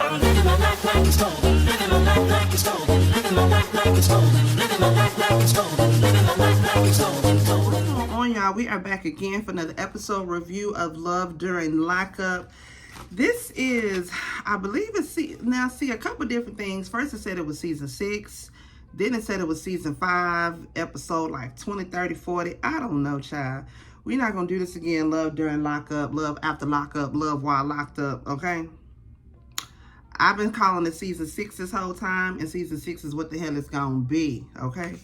Living my life like it's golden. Living my life like it's golden. Living my life like it's golden. Living my life like it's golden. Living my life like it's golden. What's going on, y'all? We are back again for another episode review of Love During Lockup. This is, I believe it's, a couple different things. First, it said it was season 6. Then it said it was season 5, episode like 20, 30, 40. I don't know, child. We're not going to do this again. Love during lockup, love after lockup, love while locked up, okay? I've been calling it season 6 this whole time, and season 6 is what the hell it's going to be, okay?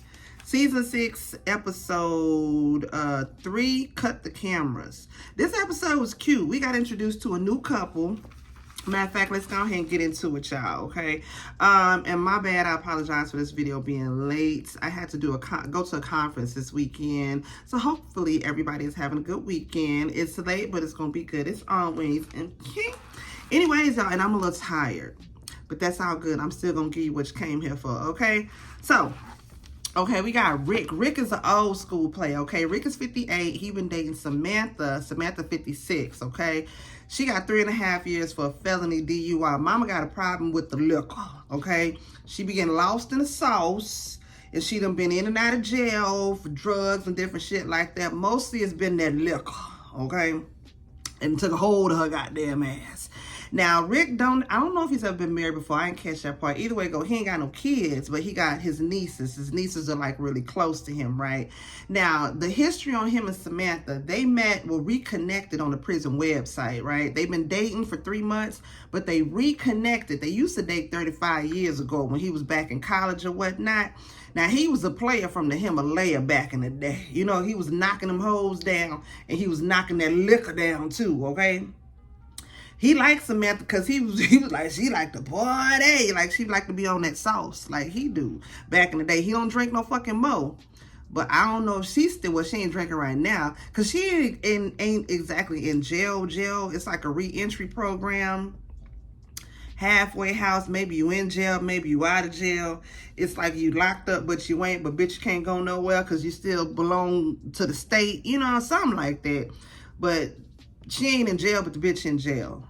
Season 6, episode 3, Cut the Cameras. This episode was cute. We got introduced to a new couple. Matter of fact, let's go ahead and get into it, y'all, okay? And my bad, I apologize for this video being late. I had to do go to a conference this weekend. So hopefully everybody is having a good weekend. It's late, but it's going to be good. It's always. Anyways, y'all, and I'm a little tired. But that's all good. I'm still going to give you what you came here for, okay? So, okay, we got Rick. Rick is an old school player, okay? Rick is 58. He been dating Samantha. Samantha 56, okay? She got 3.5 years for a felony DUI. Mama got a problem with the liquor, okay? She be getting lost in the sauce, and she done been in and out of jail for drugs and different shit like that. Mostly it's been that liquor, okay? And took a hold of her goddamn ass. Now, Rick I don't know if he's ever been married before. I didn't catch that part. Either way, he ain't got no kids, but he got his nieces. His nieces are like really close to him, right? Now, the history on him and Samantha, they reconnected on the prison website, right? They've been dating for 3 months, but they reconnected. They used to date 35 years ago when he was back in college or whatnot. Now, he was a player from the Himalaya back in the day. You know, he was knocking them hoes down, and he was knocking that liquor down too, okay? He liked Samantha because he was like, she liked to party. Like, she liked to be on that sauce like he do back in the day. He don't drink no fucking mo. But I don't know if she's still, well, she ain't drinking right now. Because she ain't exactly in jail. It's like a re-entry program. Halfway house. Maybe you in jail. Maybe you out of jail. It's like you locked up, but you ain't. But bitch, you can't go nowhere because you still belong to the state. You know, something like that. But she ain't in jail, but the bitch in jail.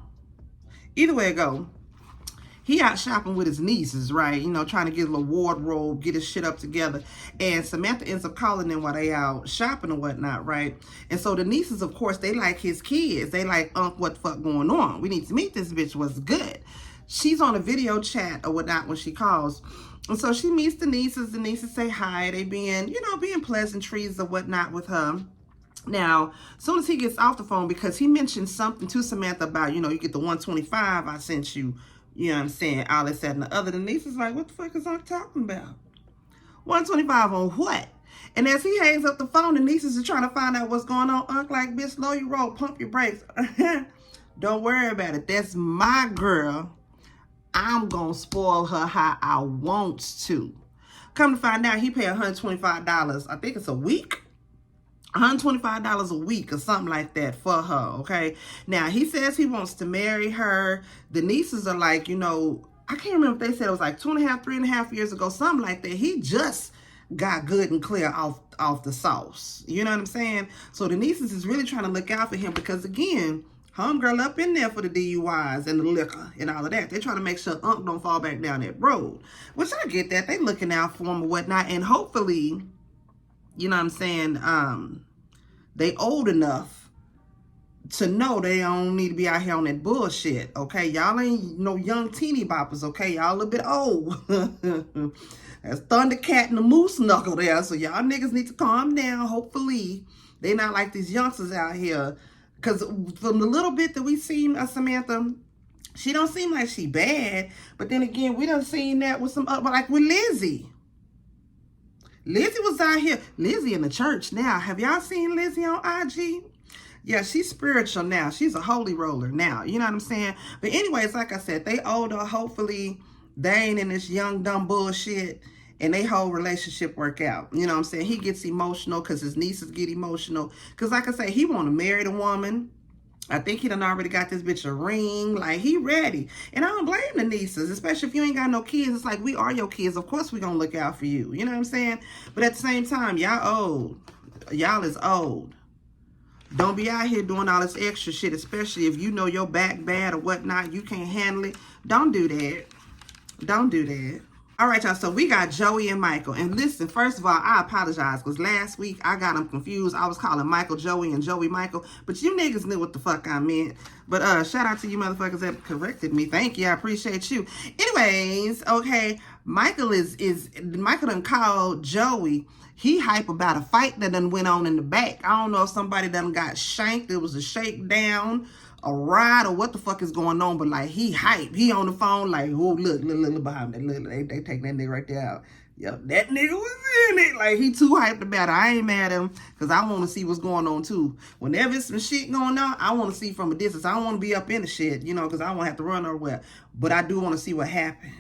Either way it go, he out shopping with his nieces, right? You know, trying to get a little wardrobe, get his shit up together. And Samantha ends up calling them while they out shopping and whatnot, right? And so the nieces, of course, they like his kids. They like, what the fuck going on? We need to meet this bitch. What's good? She's on a video chat or whatnot when she calls. And so she meets the nieces. The nieces say hi. They being pleasantries or whatnot with her. Now, as soon as he gets off the phone, because he mentioned something to Samantha about, you get the 125 I sent you, you know what I'm saying, all this, that, and the other. The niece is like, what the fuck is Unc talking about? 125 on what? And as he hangs up the phone, the nieces are trying to find out what's going on. Unc like, bitch, slow your roll, pump your brakes. Don't worry about it. That's my girl. I'm going to spoil her how I want to. Come to find out, he paid $125, I think it's a week. $125 a week or something like that for her, okay? Now, he says he wants to marry her. The nieces are like, I can't remember if they said it was like 3.5 years ago, something like that. He just got good and clear off the sauce. You know what I'm saying? So the nieces is really trying to look out for him because, again, homegirl up in there for the DUIs and the liquor and all of that. They're trying to make sure Unc don't fall back down that road. Which I get that. They looking out for him or whatnot. And hopefully, you know what I'm saying, they old enough to know they don't need to be out here on that bullshit, okay? Y'all ain't no young teeny boppers, okay? Y'all a little bit old. That's Thundercat and the Moose Knuckle there, so y'all niggas need to calm down. Hopefully, they not like these youngsters out here. Because from the little bit that we seen of Samantha, she don't seem like she bad. But then again, we done seen that with some, like with Lizzie. Lizzie was out here. Lizzie in the church now. Have y'all seen Lizzie on IG? Yeah, she's spiritual now. She's a holy roller now. You know what I'm saying? But anyways, like I said, they older. Hopefully, they ain't in this young, dumb bullshit. And they whole relationship work out. You know what I'm saying? He gets emotional because his nieces get emotional. Because like I say, he want to marry the woman. I think he done already got this bitch a ring. Like, he ready. And I don't blame the nieces, especially if you ain't got no kids. It's like, we are your kids. Of course we gonna look out for you. You know what I'm saying? But at the same time, y'all old. Y'all is old. Don't be out here doing all this extra shit, especially if you know your back bad or whatnot. You can't handle it. Don't do that. Don't do that. All right, y'all. So we got Joey and Michael. And listen, first of all, I apologize because last week I got them confused. I was calling Michael Joey and Joey Michael, but you niggas knew what the fuck I meant. But shout out to you motherfuckers that corrected me. Thank you. I appreciate you. Anyways, okay, Michael done called Joey. He hype about a fight that done went on in the back. I don't know if somebody done got shanked. It was a shakedown, a ride, or what the fuck is going on, but like he hype. He on the phone like, oh, look behind that. Look, they take that nigga right there out. Yep, that nigga was in it. Like, he too hyped about it. I ain't mad at him because I want to see what's going on too. Whenever it's some shit going on, I want to see from a distance. I don't want to be up in the shit, you know, because I don't have to run nowhere. But I do want to see what happened,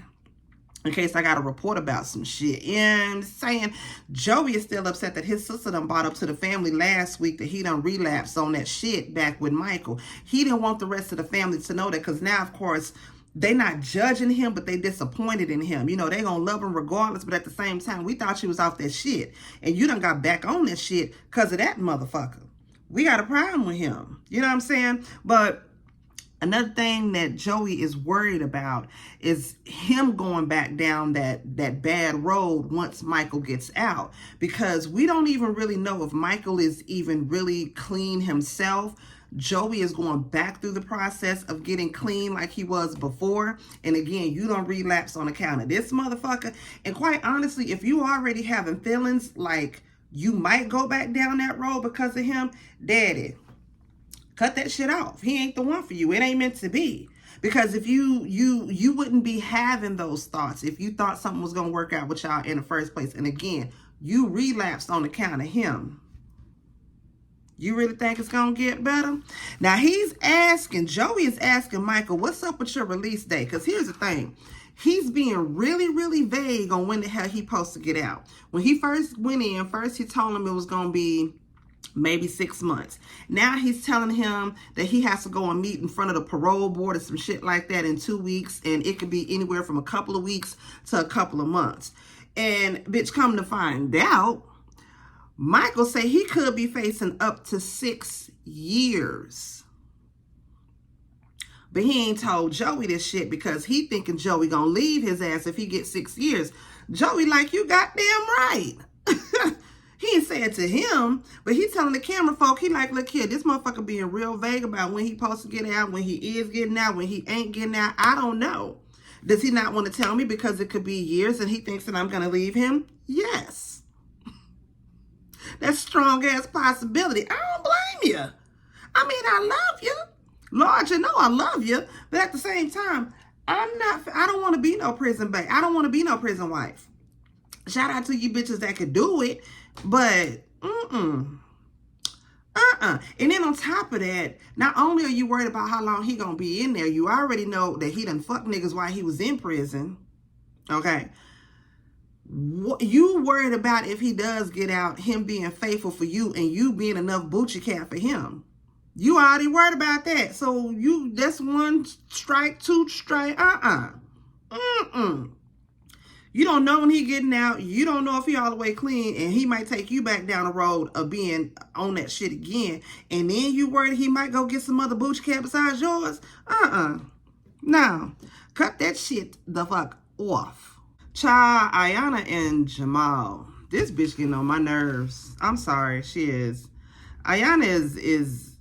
in case I got a report about some shit. Yeah, I'm saying Joey is still upset that his sister done brought up to the family last week that he done relapsed on that shit back with Michael. He didn't want the rest of the family to know that because now, of course, they not judging him, but they disappointed in him. You know, they gonna love him regardless, but at the same time, we thought she was off that shit. And you done got back on that shit because of that motherfucker. We got a problem with him. You know what I'm saying? But another thing that Joey is worried about is him going back down that bad road once Michael gets out. Because we don't even really know if Michael is even really clean himself. Joey is going back through the process of getting clean like he was before. And again, you don't relapse on account of this motherfucker. And quite honestly, if you already having feelings like you might go back down that road because of him, daddy, cut that shit off. He ain't the one for you. It ain't meant to be. Because if you wouldn't be having those thoughts if you thought something was going to work out with y'all in the first place. And again, you relapsed on account of him. You really think it's going to get better? Now, Joey is asking Michael, what's up with your release date? Because here's the thing. He's being really, really vague on when the hell he supposed to get out. When he first went in, he told him it was going to be maybe 6 months. Now he's telling him that he has to go and meet in front of the parole board or some shit like that in 2 weeks. And it could be anywhere from a couple of weeks to a couple of months. And bitch, come to find out, Michael say he could be facing up to 6 years. But he ain't told Joey this shit because he thinking Joey gonna leave his ass if he gets 6 years. Joey like, you goddamn right. He ain't say it to him, but he telling the camera folk, he like, look here, this motherfucker being real vague about when he supposed to get out, when he is getting out, when he ain't getting out. I don't know. Does he not want to tell me because it could be years and he thinks that I'm gonna leave him? Yes. That's strong ass possibility. I don't blame you. I mean, I love you. Lord, you know I love you. But at the same time, I don't want to be no prison babe. I don't want to be no prison wife. Shout out to you bitches that could do it. But, And then on top of that, not only are you worried about how long he gonna be in there, you already know that he done fucked niggas while he was in prison. Okay. You worried about if he does get out, him being faithful for you and you being enough booty cat for him. You already worried about that. So that's 1 strike, 2 strike. You don't know when he getting out. You don't know if he all the way clean, and he might take you back down the road of being on that shit again. And then you worried he might go get some other booty cat besides yours. No, cut that shit the fuck off. Child, Ayanna and Jamahl. This bitch getting on my nerves. I'm sorry, she is. Ayanna is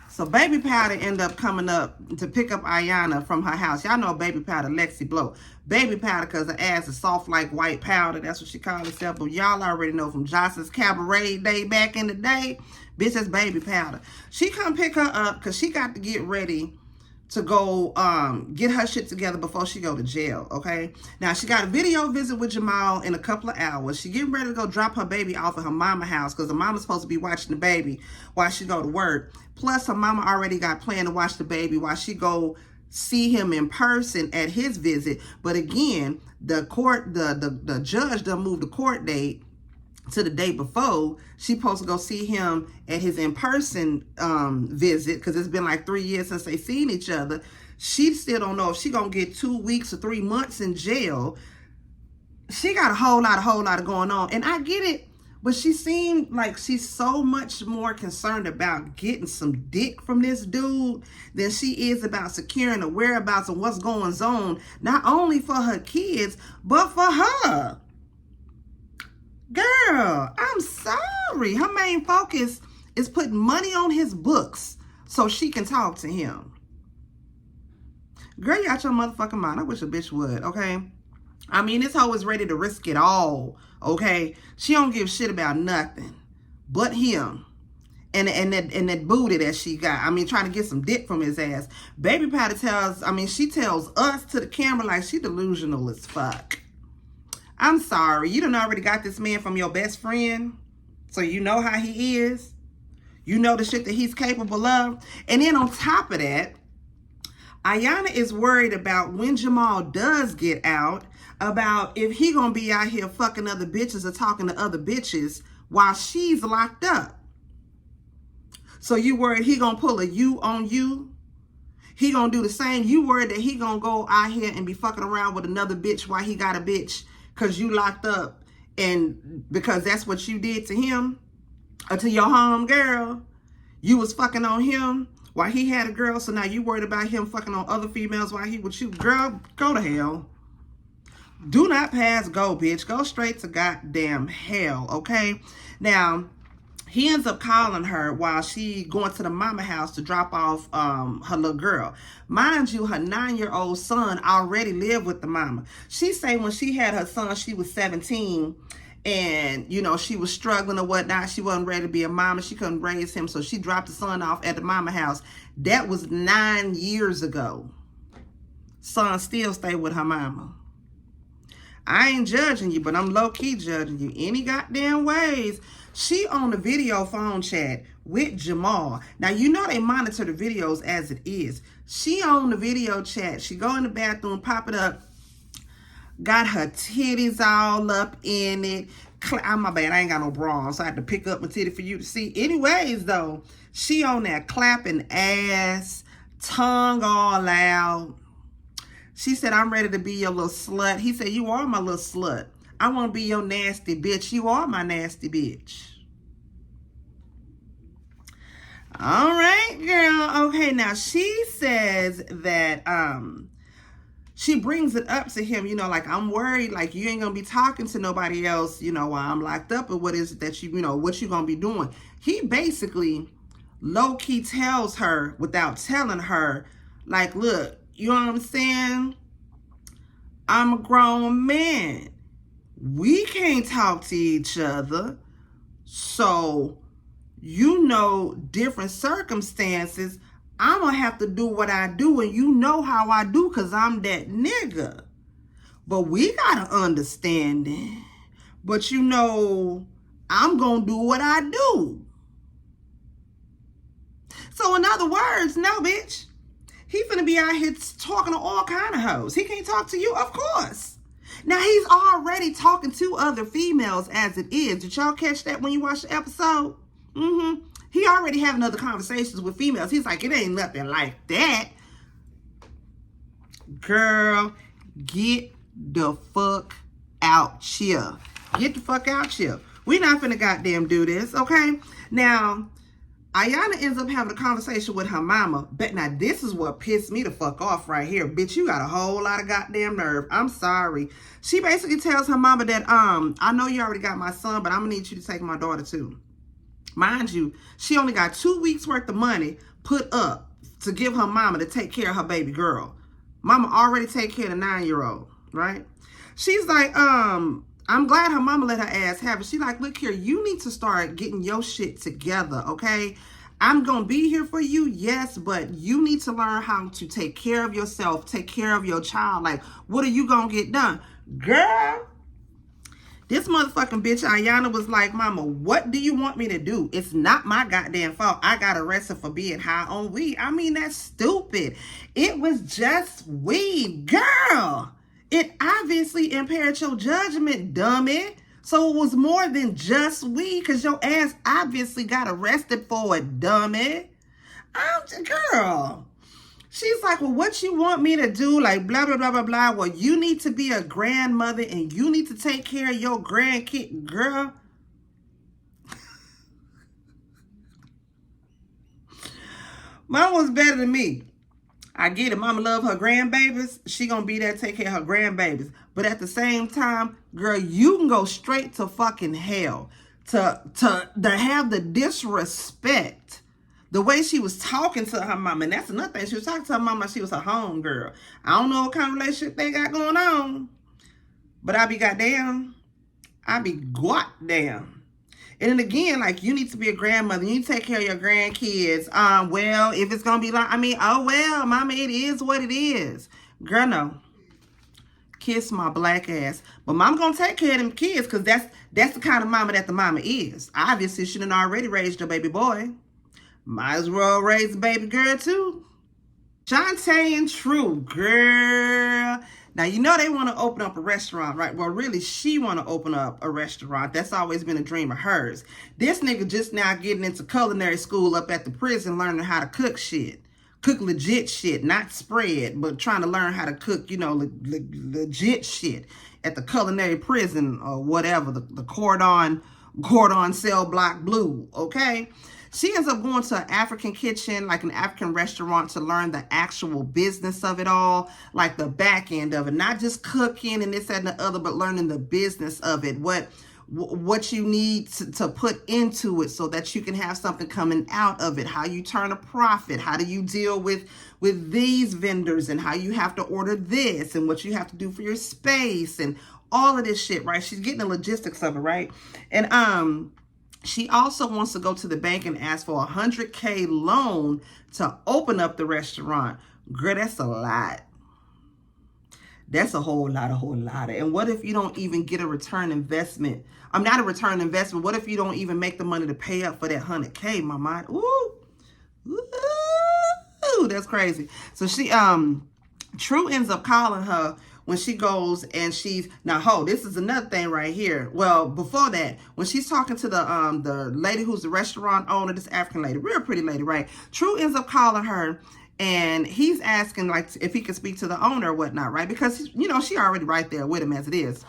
so Baby Powder end up coming up to pick up Ayanna from her house. Y'all know Baby Powder, Lexi Blow. Baby Powder because her ass is soft like white powder. That's what she called herself. But y'all already know from Johnson's Cabaret day back in the day. Bitch, that's Baby Powder. She come pick her up because she got to get ready to go get her shit together before she go to jail, okay? Now, she got a video visit with Jamahl in a couple of hours. She getting ready to go drop her baby off at her mama house because her mama's supposed to be watching the baby while she go to work. Plus, her mama already got planned to watch the baby while she go see him in person at his visit. But again, the judge done moved the court date to the day before. She supposed to go see him at his in-person visit because it's been like 3 years since they seen each other. She still don't know if she gonna get 2 weeks or 3 months in jail. She got a whole lot of going on. And I get it. But she seemed like she's so much more concerned about getting some dick from this dude than she is about securing the whereabouts and what's going on, not only for her kids, but for her. Girl, I'm sorry. Her main focus is putting money on his books so she can talk to him. Girl, you out your motherfucking mind. I wish a bitch would, okay? I mean, this hoe is ready to risk it all, okay? She don't give shit about nothing but him and that booty that she got. I mean, trying to get some dick from his ass. Baby Patty she tells us to the camera like she delusional as fuck. I'm sorry. You done already got this man from your best friend, so you know how he is. You know the shit that he's capable of. And then on top of that, Ayanna is worried about when Jamahl does get out, about if he gonna be out here fucking other bitches or talking to other bitches while she's locked up. So you worried he gonna pull a you on you? He gonna do the same? You worried that he gonna go out here and be fucking around with another bitch while he got a bitch because you locked up and because that's what you did to him or to your home girl? You was fucking on him while he had a girl, so now you worried about him fucking on other females while he with you. Girl, go to hell. Do not pass go, bitch. Go straight to goddamn hell, okay? Now, he ends up calling her while she going to the mama house to drop off her little girl. Mind you, her 9-year-old son already lived with the mama. She say when she had her son, she was 17, and, you know, she was struggling or whatnot. She wasn't ready to be a mama. She couldn't raise him, so she dropped the son off at the mama house. That was 9 years ago. Son still stay with her mama. I ain't judging you, but I'm low-key judging you any goddamn ways. She on the video phone chat with Jamahl. Now, you know they monitor the videos as it is. She on the video chat. She go in the bathroom, pop it up, got her titties all up in it. My bad, I ain't got no bra on, so I had to pick up my titty for you to see. Anyways, though, she on that clapping ass, tongue all out. She said, I'm ready to be your little slut. He said, you are my little slut. I want to be your nasty bitch. You are my nasty bitch. All right, girl. Okay, now she says that she brings it up to him, you know, like, I'm worried, like, you ain't going to be talking to nobody else, you know, while I'm locked up, or what is it that you know, what you going to be doing? He basically low-key tells her without telling her, like, look, you know what I'm saying? I'm a grown man. We can't talk to each other. So, you know, different circumstances, I'm going to have to do what I do. And you know how I do because I'm that nigga. But we got to understand it. But you know, I'm going to do what I do. So, in other words, no, bitch. He finna be out here talking to all kind of hoes. He can't talk to you, of course. Now, he's already talking to other females as it is. Did y'all catch that when you watched the episode? He already having other conversations with females. He's like, it ain't nothing like that. Girl, get the fuck out here. Get the fuck out here. We not finna goddamn do this, okay? Now, Ayanna ends up having a conversation with her mama. But now this is what pissed me the fuck off right here. Bitch, you got a whole lot of goddamn nerve. I'm sorry. She basically tells her mama that, I know you already got my son, but I'm gonna need you to take my daughter too. Mind you, she only got 2 weeks worth of money put up to give her mama to take care of her baby girl. Mama already take care of the 9-year-old, right? She's like, I'm glad her mama let her ass have it. She like, look here, you need to start getting your shit together, okay? I'm going to be here for you, yes, but you need to learn how to take care of yourself, take care of your child. Like, what are you going to get done? Girl, this motherfucking bitch, Ayanna, was like, mama, what do you want me to do? It's not my goddamn fault. I got arrested for being high on weed. I mean, that's stupid. It was just weed, girl. It obviously impaired your judgment, dummy. So it was more than just weed because your ass obviously got arrested for it, dummy. Girl. She's like, well, what you want me to do? Like, blah, blah, blah, blah, blah. Well, you need to be a grandmother and you need to take care of your grandkid. Girl, Mama was better than me. I get it. Mama love her grandbabies. She gonna be there to take care of her grandbabies. But at the same time, girl, you can go straight to fucking hell. To have the disrespect. The way she was talking to her mama. And that's another thing. She was talking to her mama. She was a home girl. I don't know what kind of relationship they got going on. But I be goddamn. I be goddamn. And then again, like, you need to be a grandmother. You need to take care of your grandkids. Well, if it's going to be like, oh, well, mama, it is what it is. Girl, no. Kiss my black ass. But mama going to take care of them kids because that's the kind of mama that the mama is. Obviously, she done already raised her baby boy. Might as well raise the baby girl, too. Shonta and True, girl. Now, you know they want to open up a restaurant, right? Well, really, she want to open up a restaurant. That's always been a dream of hers. This nigga just now getting into culinary school up at the prison, learning how to cook shit. Cook legit shit, not spread, but trying to learn how to cook, you know, legit shit at the culinary prison or whatever, the cordon cell block blue, okay? She ends up going to an African kitchen, like an African restaurant, to learn the actual business of it all, like the back end of it. Not just cooking and this, that, and the other, but learning the business of it. What you need to put into it so that you can have something coming out of it. How you turn a profit. How do you deal with these vendors and how you have to order this and what you have to do for your space and all of this shit, right? She's getting the logistics of it, right? And she also wants to go to the bank and ask for $100K loan to open up the restaurant. Girl, that's a lot. That's a whole lot. And what if you don't even get a return investment? I'm not a return investment. What if you don't even make the money to pay up for that $100K, my mind? Ooh, that's crazy. So she, True ends up calling her when she goes and she's, now this is another thing right here. Well, before that, when she's talking to the lady who's the restaurant owner, this African lady, real pretty lady, right? True ends up calling her and he's asking like if he could speak to the owner or whatnot, right? Because, you know, she already right there with him as it is.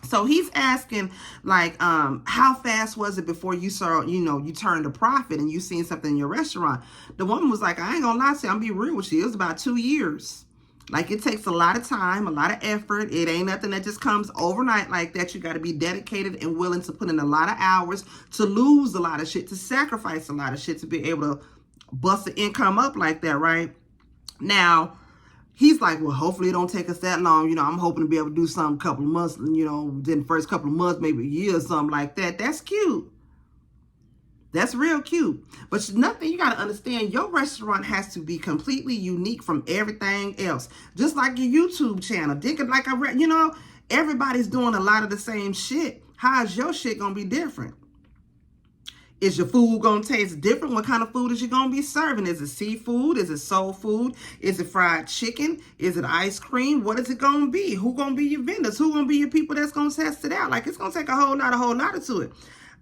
So he's asking like, how fast was it before you saw, you know, you turned a profit and you seen something in your restaurant? The woman was like, I ain't gonna lie to you, I'm be real with you. It was about 2 years. Like, it takes a lot of time, a lot of effort. It ain't nothing that just comes overnight like that. You got to be dedicated and willing to put in a lot of hours, to lose a lot of shit, to sacrifice a lot of shit, to be able to bust the income up like that, right? Now, he's like, well, hopefully it don't take us that long. You know, I'm hoping to be able to do something a couple of months, you know, then the first couple of months, maybe a year or something like that. That's cute. That's real cute. But nothing, you got to understand, your restaurant has to be completely unique from everything else. Just like your YouTube channel. Like you know, everybody's doing a lot of the same shit. How's your shit going to be different? Is your food going to taste different? What kind of food is you going to be serving? Is it seafood? Is it soul food? Is it fried chicken? Is it ice cream? What is it going to be? Who going to be your vendors? Who going to be your people that's going to test it out? Like, it's going to take a whole lot to it.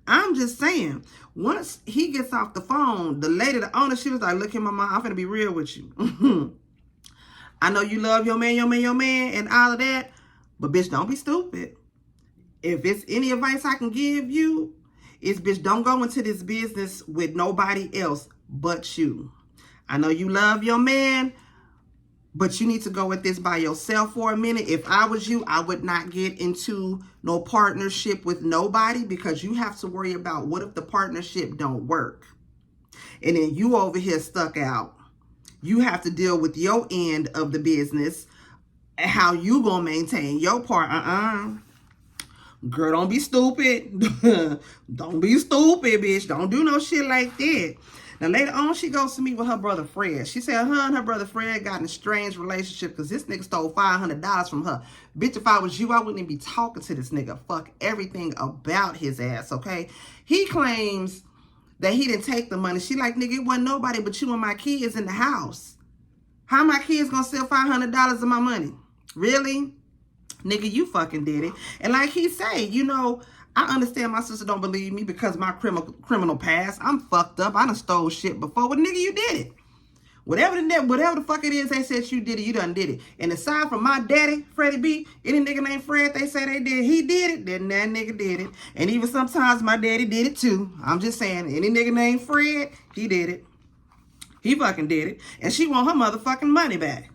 I'm just saying, once he gets off the phone, the lady, the owner, she was like, look here, mama, I'm finna be real with you. I know you love your man, and all of that, but bitch, don't be stupid. If it's any advice I can give you, it's bitch, don't go into this business with nobody else but you. I know you love your man, but you need to go with this by yourself for a minute. If I was you, I would not get into no partnership with nobody because you have to worry about what if the partnership don't work. And then you over here stuck out. You have to deal with your end of the business and how you gonna maintain your part. Girl, don't be stupid. Don't be stupid, bitch. Don't do no shit like that. Now, later on, she goes to meet with her brother, Fred. She said her and her brother, Fred, got in a strange relationship because this nigga stole $500 from her. Bitch, if I was you, I wouldn't even be talking to this nigga. Fuck everything about his ass, okay? He claims that he didn't take the money. She like, nigga, it wasn't nobody but you and my kids in the house. How my kids gonna steal $500 of my money? Really? Nigga, you fucking did it. And like he say, you know, I understand my sister don't believe me because my criminal past. I'm fucked up. I done stole shit before. Well, nigga, you did it. Whatever the fuck it is they said you did it, you done did it. And aside from my daddy, Freddie B, any nigga named Fred, they say they did, he did it, then that nigga did it. And even sometimes my daddy did it too. I'm just saying, any nigga named Fred, he did it. He fucking did it. And she want her motherfucking money back.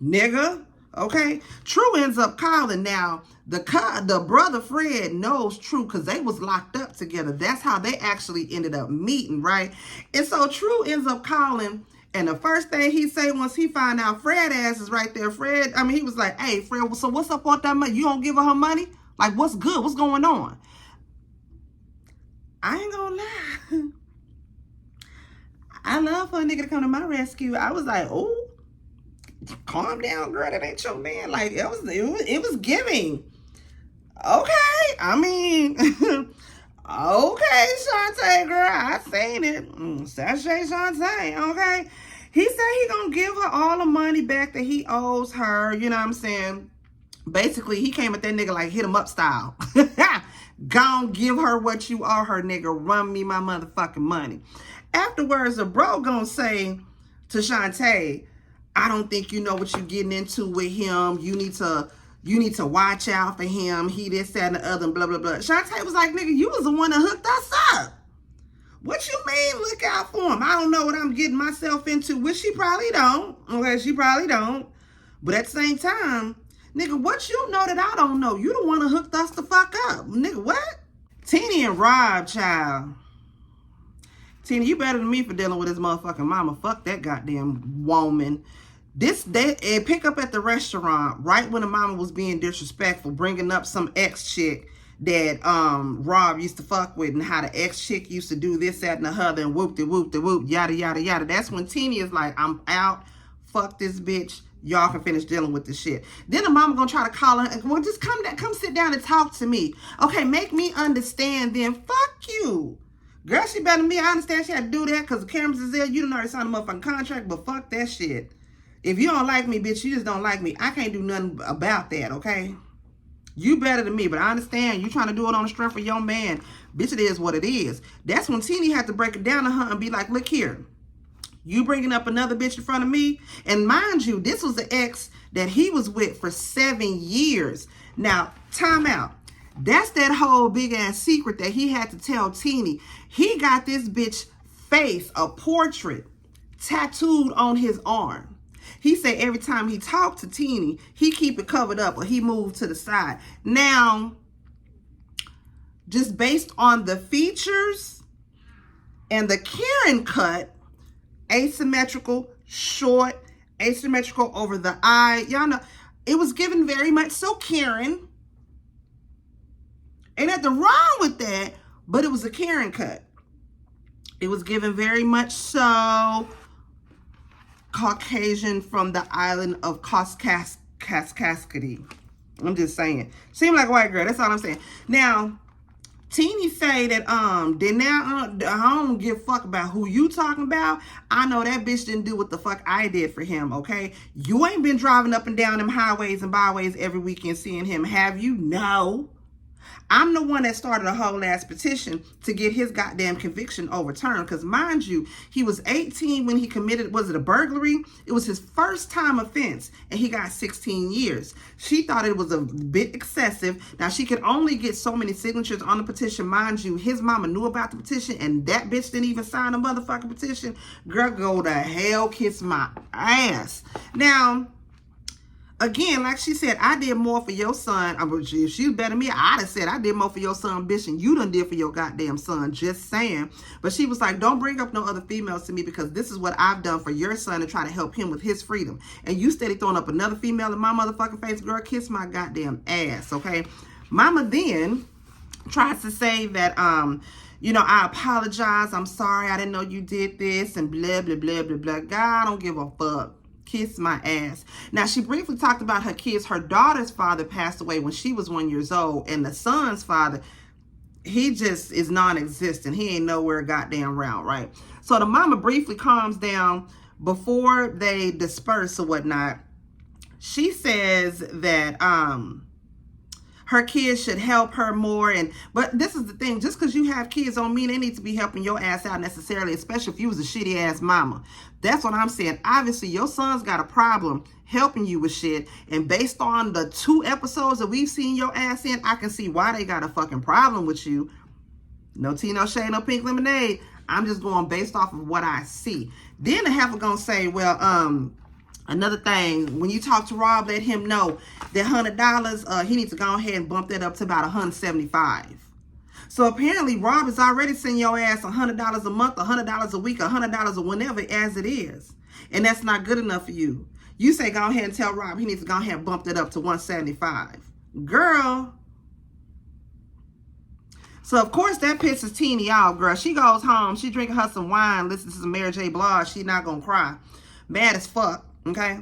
Nigga. Okay? True ends up calling. Now, the brother Fred knows True because they was locked up together. That's how they actually ended up meeting, right? And so True ends up calling. And the first thing he say once he find out Fred ass is right there. He was like, hey, Fred, so what's up with that money? You don't give her money? Like, what's good? What's going on? I ain't gonna lie. I love for a nigga to come to my rescue. I was like, oh, calm down, girl. That ain't your man. Like, it was giving. Okay. I mean, okay, Shonta, girl. I seen it. Sashay Shonta, okay. He said he gonna give her all the money back that he owes her. You know what I'm saying? Basically, he came at that nigga like hit him up style. Gon' give her what you owe her, nigga. Run me my motherfucking money. Afterwards, the bro gonna say to Shonta, I don't think you know what you're getting into with him. You need to watch out for him. He this, that, and the other, and blah, blah, blah. Shonta was like, nigga, you was the one that hooked us up. What you mean look out for him? I don't know what I'm getting myself into, which she probably don't. Okay, she probably don't. But at the same time, nigga, what you know that I don't know? You the one that hooked us the fuck up. Nigga, what? Tennie and Rob, child. Tennie, you better than me for dealing with this motherfucking mama. Fuck that goddamn woman. They pick up at the restaurant right when the mama was being disrespectful, bringing up some ex-chick that Rob used to fuck with, and how the ex-chick used to do this, that, and the other, and whoop-de-whoop-de-whoop, yada, yada, yada. That's when Tennie is like, I'm out. Fuck this bitch. Y'all can finish dealing with this shit. Then the mama gonna try to call her and, well, just come sit down and talk to me. Okay, make me understand then. Fuck you. Girl, she better than me. I understand she had to do that because the cameras is there. You done already signed a motherfucking contract, but fuck that shit. If you don't like me, bitch, you just don't like me. I can't do nothing about that, okay? You better than me, but I understand you trying to do it on the strength of your man. Bitch, it is what it is. That's when Tennie had to break it down to her and be like, look here. You bringing up another bitch in front of me? And mind you, this was the ex that he was with for 7 years. Now, time out. That's that whole big ass secret that he had to tell Tennie. He got this bitch face, a portrait, tattooed on his arm. He said every time he talked to Tennie, he keep it covered up or he moved to the side. Now, just based on the features and the Karen cut, asymmetrical, short, asymmetrical over the eye. Y'all know, it was given very much so Karen. Ain't nothing wrong with that, but it was a Karen cut. It was given very much so Caucasian from the island of Kaskasky. I'm just saying. Seemed like a white girl. That's all I'm saying. Now, Tennie say that then now I don't give a fuck about who you talking about. I know that bitch didn't do what the fuck I did for him, okay? You ain't been driving up and down them highways and byways every weekend seeing him, have you? No. I'm the one that started a whole ass petition to get his goddamn conviction overturned. Because mind you, he was 18 when he committed, was it a burglary? It was his first time offense and he got 16 years. She thought it was a bit excessive. Now she could only get so many signatures on the petition. Mind you, his mama knew about the petition and that bitch didn't even sign a motherfucking petition. Girl, go to hell, kiss my ass. Now, again, like she said, I did more for your son. If she was better than me, I'd have said I did more for your son, bitch, and you done did for your goddamn son. Just saying. But she was like, don't bring up no other females to me because this is what I've done for your son to try to help him with his freedom. And you steady throwing up another female in my motherfucking face. Girl, kiss my goddamn ass, okay? Mama then tries to say that, you know, I apologize. I'm sorry. I didn't know you did this and blah, blah, blah, blah, blah. God, I don't give a fuck. Kiss my ass. Now, she briefly talked about her kids. Her daughter's father passed away when she was 1 year old. And the son's father, he just is non-existent. He ain't nowhere goddamn round, right? So the mama briefly calms down before they disperse or whatnot. She says that her kids should help her more. But this is the thing. Just because you have kids don't mean they need to be helping your ass out necessarily, especially if you was a shitty ass mama. That's what I'm saying. Obviously, your son's got a problem helping you with shit. And based on the 2 episodes that we've seen your ass in, I can see why they got a fucking problem with you. No tea, no shade, no pink lemonade. I'm just going based off of what I see. Then the heifer gonna say, well, another thing, when you talk to Rob, let him know that $100, he needs to go ahead and bump that up to about $175. So apparently Rob is already sending your ass $100 a month, $100 a week, $100 or whenever as it is. And that's not good enough for you. You say go ahead and tell Rob he needs to go ahead and bump that up to $175. Girl. So of course that pisses Tennie off, girl. She goes home, she drinking her some wine, listens to some Mary J. Blige. She not gonna cry. Mad as fuck, okay?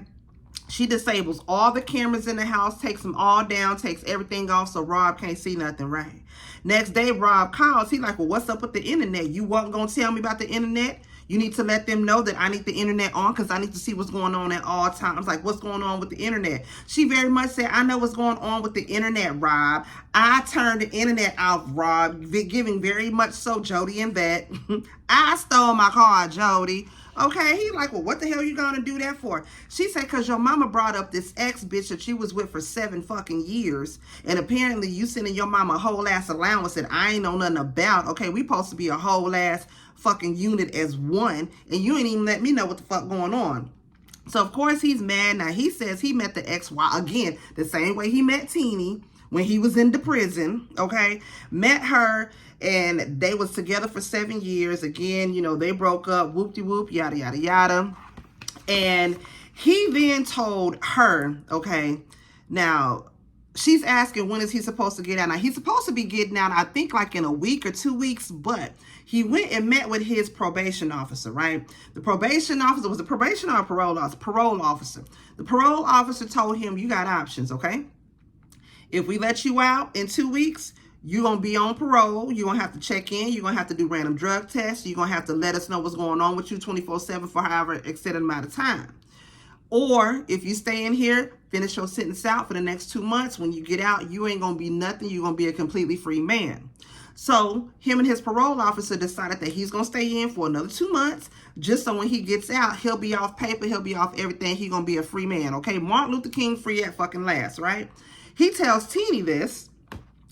She disables all the cameras in the house, takes them all down, takes everything off so Rob can't see nothing, right? Next day, Rob calls. He like, well, what's up with the internet? You wasn't going to tell me about the internet? You need to let them know that I need the internet on because I need to see what's going on at all times. Like, what's going on with the internet? She very much said, I know what's going on with the internet, Rob. I turned the internet off, Rob, giving very much so Jody and Vet. I stole my car, Jody. Okay, he like, well, what the hell you gonna do that for? She said, because your mama brought up this ex-bitch that you was with for 7 fucking years. And apparently you sending your mama a whole ass allowance that I ain't know nothing about. Okay, we supposed to be a whole ass fucking unit as one. And you ain't even let me know what the fuck going on. So, of course, he's mad. Now, he says he met the ex-wife, again, the same way he met Tennie when he was in the prison, okay? Met her, and they was together for 7 years. Again, you know, they broke up, whoop-de-whoop, yada, yada, yada. And he then told her, okay, now, she's asking when is he supposed to get out. Now, he's supposed to be getting out, I think, like in a week or 2 weeks, but he went and met with his probation officer, right? The probation officer, was a probation or a parole officer? Parole officer. The parole officer told him, you got options, okay? If we let you out in 2 weeks, you're going to be on parole. You're going to have to check in. You're going to have to do random drug tests. You're going to have to let us know what's going on with you 24/7 for however extended amount of time. Or if you stay in here, finish your sentence out for the next 2 months. When you get out, you ain't going to be nothing. You're going to be a completely free man. So him and his parole officer decided that he's going to stay in for another 2 months. Just so when he gets out, he'll be off paper. He'll be off everything. He's going to be a free man. Okay, Martin Luther King free at fucking last, right? He tells Tennie this,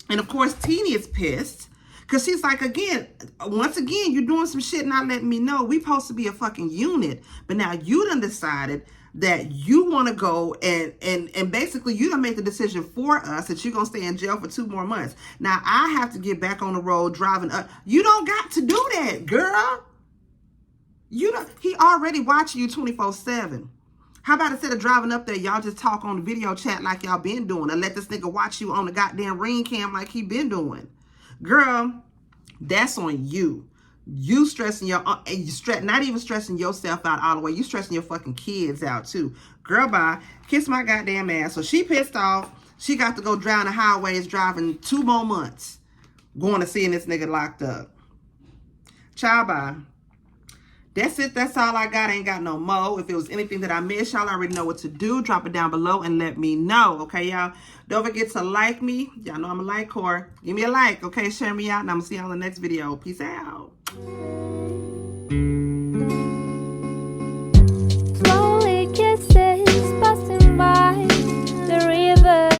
and of course Tennie is pissed because she's like, once again, you're doing some shit not letting me know. We supposed to be a fucking unit, but now you done decided that you want to go and basically you done made the decision for us that you're gonna stay in jail for 2 more months. Now I have to get back on the road driving up. You don't got to do that, girl. You don't. He already watching you 24/7. How about instead of driving up there, y'all just talk on the video chat like y'all been doing and let this nigga watch you on the goddamn ring cam like he been doing? Girl, that's on you. You stressing not even stressing yourself out all the way. You stressing your fucking kids out too. Girl, bye. Kiss my goddamn ass. So she pissed off. She got to go drown the highways driving 2 more months going to seeing this nigga locked up. Ciao, bye. That's it. That's all I got. I ain't got no more. If it was anything that I missed, y'all already know what to do. Drop it down below and let me know. Okay, y'all? Don't forget to like me. Y'all know I'm a like whore. Give me a like. Okay, share me out. And I'm going to see y'all in the next video. Peace out.